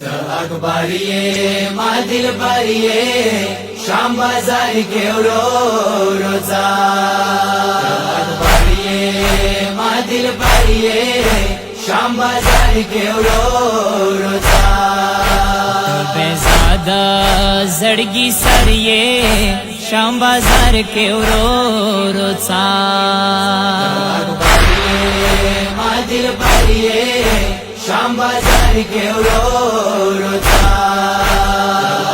अकबरिये मा दिलबरिये शाम बाजार केवरो रोजा अकबरिये मा दिलबरिये शाम बाजार केवरो रोजा बेजादा जड़गी सरिये शाम बाजार केवरो रोजा अकबरिये मा दिलबरिये शाम बाजार केवरो रोजा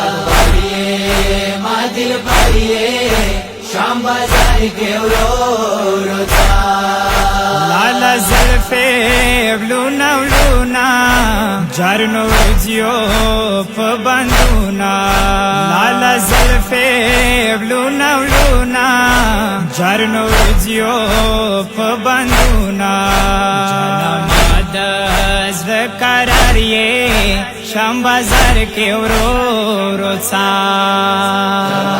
अकबरिये मा दिलबरिये शाम बाजार केवरो रोजा लाला ज़ल्फ़े लूना लूना जारनो जियो पबंदूना लाला ज़ल्फ़े लूना लूना जारनो जियो पबंदूना दज़ करारिये शाम बाजार केवरो रोजा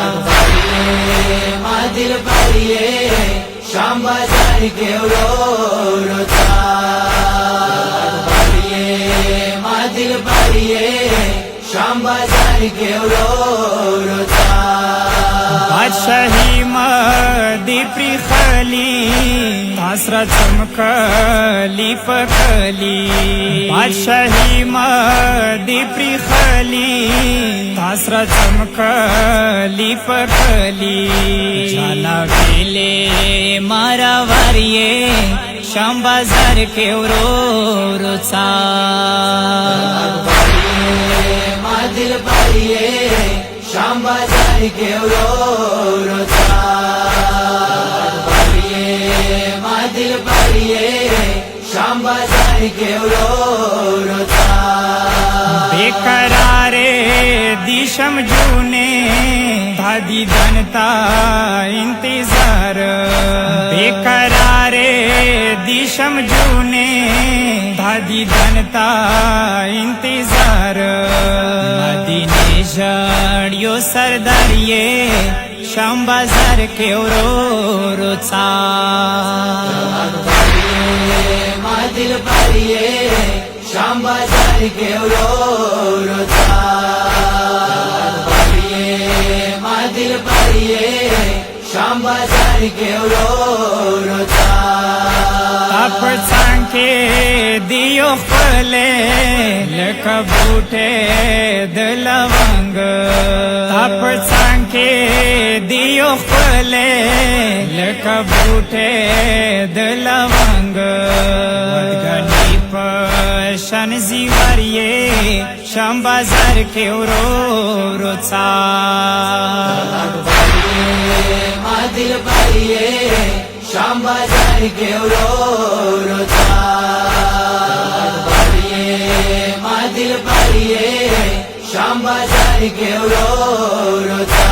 अकबरिये मा दिलबरिये शाम बाजार केवरो रोजा अकबरिये मा दिलबरिये शाम बाजार केवरो रोजा बादशाही मदी प्रिखली तासरा चमकली पकली बादशाही मदी प्रिखली तासरा चमकली पकली जाना गेले मारा वारिये शाम बाजार केवरो रोजा अकबरिये मा दिलबरिये शाम बाजार केवरो रोजा अकबरिये मा दिलबरिये शाम बाजार केवरो रोजा बेकरारे दिशम जूने दादी धनता इंतजार बेकरारे दिशम जूने दादी धनता इंतजार मदीने जड़ियो सरदारिये शाम बाजार केवरो रोजा अकबरिये मा दिलबरिये शाम बाजार केवरो रोजा अकबरिये मा दिलबरिये शाम बाजार केवरो रोजा आप सांके दियो फले लकबूटे दलवंग आप सांके दियो फले लकबूटे दलवंग गनी पशन जीवरिये शाम बाजार केवरो रोजा अकबरिये मा दिलबरिये शाम बाजार केवरो रोजा अकबरिये मा दिलबरिये शाम बाजार केवरो रोजा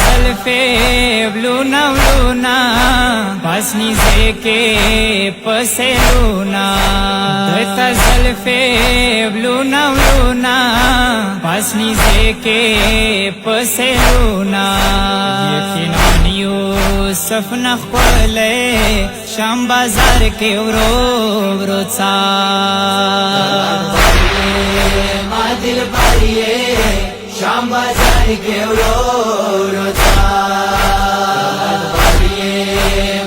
ज़ल्फ़े लूना लूना पासनी से के पसे लूना ज़ल्फ़े लूना लूना पासनी से के पसे लूना यकीनन यूसुफ नखले शाम बाजार केवरो रोजा अकबरिये मा दिलबरिये शाम बाजार केवरो रोजा अकबरिये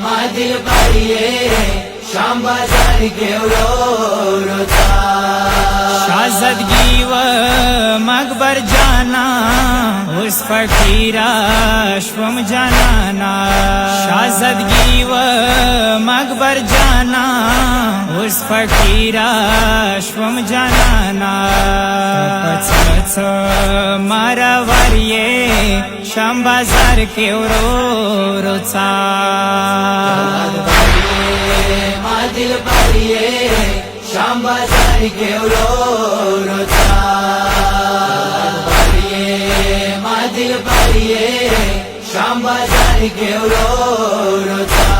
मा दिलबरिये शाम बाजार केवरो रोजा शाज़दगी व मकबर जाना उस फकीरा श्वम जानाना शाज़दगी व मकबर जाना उस फकीरा श्वम जानाना पच मारा वारिये शाम बाजार केवरो रोजा अकबरिये मा दिलबरिये शाम बाजार केवरो रोजा अकबरिये मा दिलबरिये शाम बाजार केवरो रोजा।